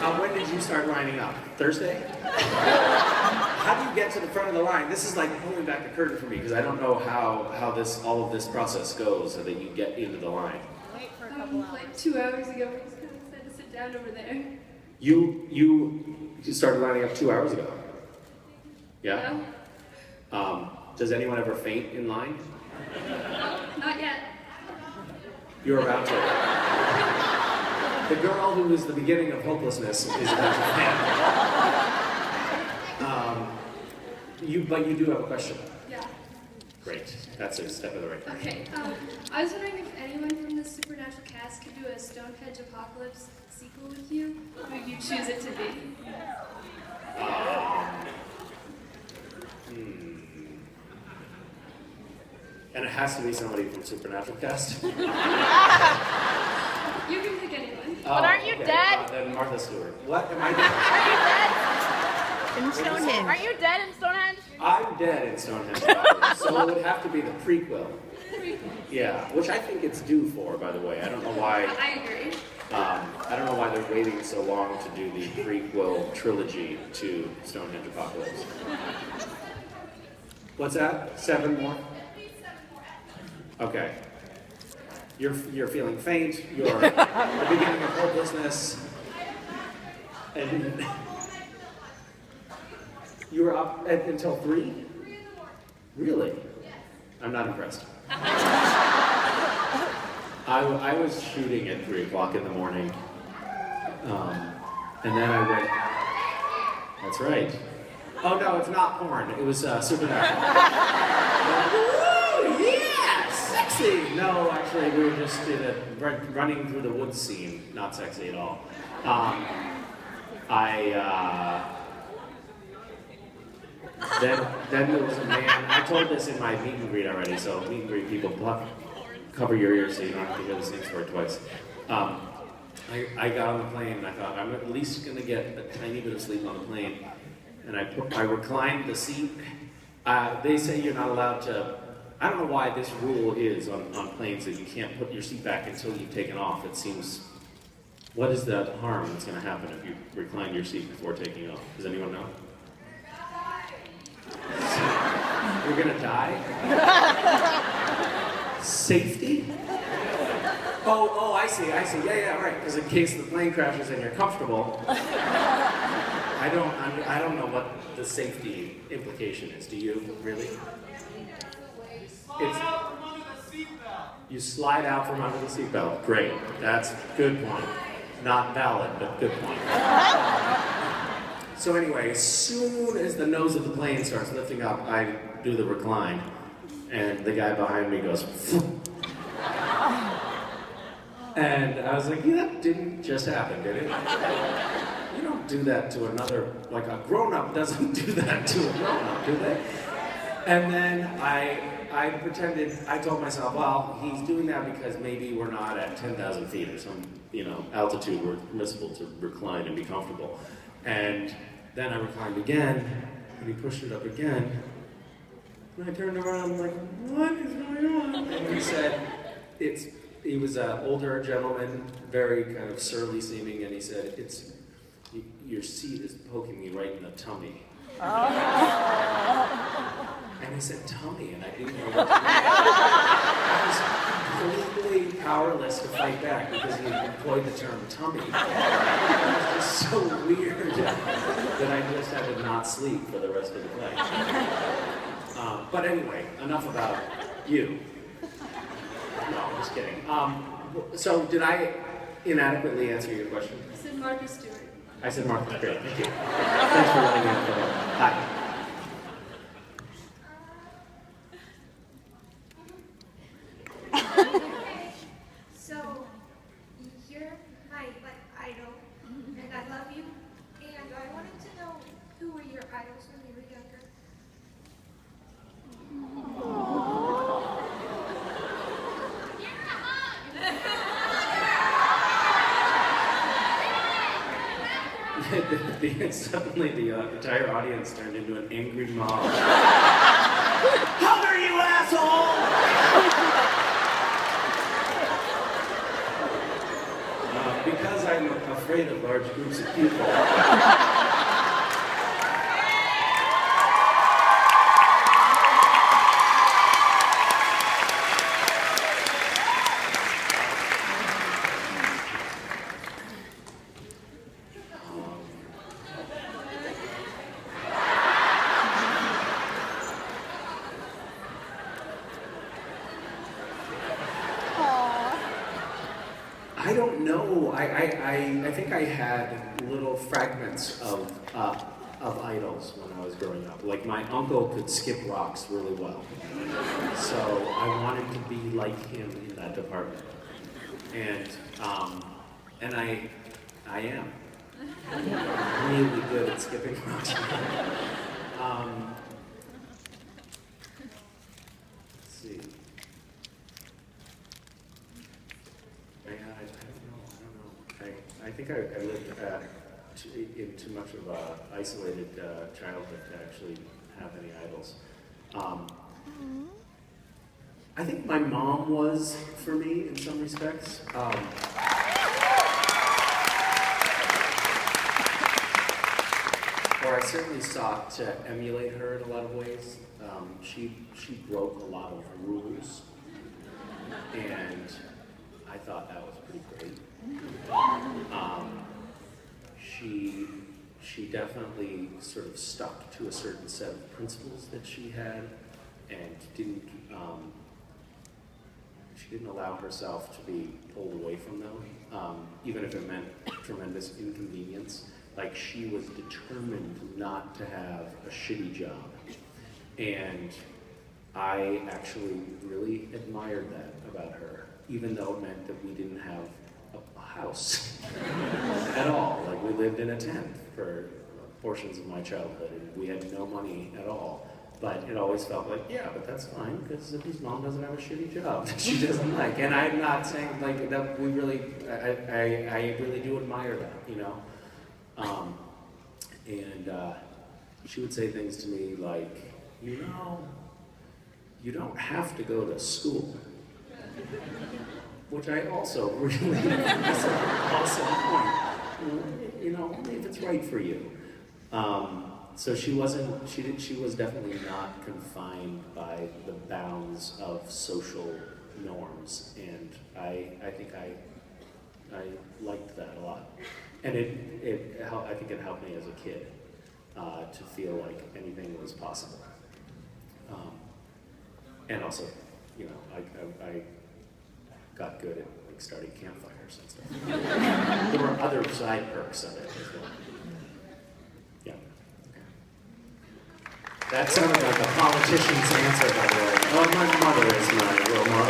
When did you start lining up? Thursday? How do you get to the front of the line? This is like pulling back the curtain for me because I don't know how all of this process goes so that you get into the line. Wait for a couple hours. Like 2 hours ago, we just kind of decided to sit down over there. You started lining up 2 hours ago? Yeah? No? Does anyone ever faint in line? No, not yet. You're about to. The girl who was the beginning of hopelessness is about to faint. But you do have a question. Yeah. Great. That's a step in the right direction. Okay, I was wondering if anyone from the Supernatural cast could do a Stonehenge Apocalypse sequel with you. Who would you choose it to be? And it has to be somebody from Supernatural cast. You can pick anyone. But aren't you dead? Then Martha Stewart. What? Am I dead? Are you dead? In Stonehenge. Are you dead in Stonehenge? I'm dead in Stonehenge. So it would have to be the prequel. Yeah, which I think it's due for, by the way. I don't know why. I agree. I don't know why they're waiting so long to do the prequel trilogy to Stonehenge Apocalypse. What's that? 7 more? Okay. You're feeling faint. You're at the beginning of hopelessness, and you were up until 3. Really? I'm not impressed. I was shooting at 3 o'clock in the morning, and then I went. That's right. Oh no, it's not porn. It was Supernatural. Woo! Yeah, sexy. No, actually, we were just in a running through the woods scene. Not sexy at all. Then there was a man. I told this in my meet and greet already. So meet and greet people, cover your ears so you don't have to hear the same story twice. I got on the plane and I thought I'm at least gonna get a tiny bit of sleep on the plane. And I reclined the seat. They say you're not allowed to. I don't know why this rule is on planes that you can't put your seat back until you've taken off. It seems. What is the harm that's going to happen if you recline your seat before taking off? Does anyone know? You're gonna die? Safety? Oh, I see. Yeah, right. Because in case the plane crashes and you're comfortable, I don't know what the safety implication is. Do you really? You slide out from under the seatbelt. Great. That's a good point. Not valid, but good point. So anyway, as soon as the nose of the plane starts lifting up, I do the recline, and the guy behind me goes, and I was like, yeah, that didn't just happen, did it? You don't do that to another, like a grown-up doesn't do that to a grown-up, do they? And then I pretended, I told myself, well, he's doing that because maybe we're not at 10,000 feet or some, altitude where it's permissible to recline and be comfortable. And then I reclined again, and he pushed it up again. And I turned around, like, what is going on? And he said, he was an older gentleman, very kind of surly seeming, and he said, your seat is poking me right in the tummy. And he said, tummy, and I didn't know what to do. I was completely powerless to fight back because he employed the term tummy. It was just so weird that I just had to not sleep for the rest of the flight. But anyway, enough about you. No, I'm just kidding. So did I inadequately answer your question? I said Martha Stewart. I said Martha. Great, thank you. Thanks for letting me know. Hi. So, you're my idol, and I love you, and I wanted to know who were your idols when you were younger? Suddenly the entire audience turned into an angry mob. How dare you, asshole! Because I'm a afraid of large groups of people. I don't know. I think I had little fragments of idols when I was growing up. Like my uncle could skip rocks really well, so I wanted to be like him in that department, and I am really good at skipping rocks. Let's see. I think I lived in too much of an isolated childhood to actually have any idols. I think my mom was, for me, in some respects. Or I certainly sought to emulate her in a lot of ways. She broke a lot of rules, and I thought that was pretty great. She definitely sort of stuck to a certain set of principles that she had, and she didn't allow herself to be pulled away from them, even if it meant tremendous inconvenience. Like, she was determined not to have a shitty job, and I actually really admired that about her, even though it meant that we didn't have a house at all. Like, we lived in a tent for portions of my childhood, and we had no money at all. But it always felt like, yeah, but that's fine, because Zippy's mom doesn't have a shitty job that she doesn't like. And I'm not saying, like, that we really, I really do admire that, you know? She would say things to me like, you know, you don't have to go to school. Which I also really, that's an awesome point. You know, only if it's right for you. So she was definitely not confined by the bounds of social norms, and I think I liked that a lot. And I think it helped me as a kid to feel like anything was possible. And also, you know, I got good at like starting campfires and stuff. There were other side perks of it as well. Yeah. Okay. That sounded like a politician's answer, by the way. Oh, my mother is my role model.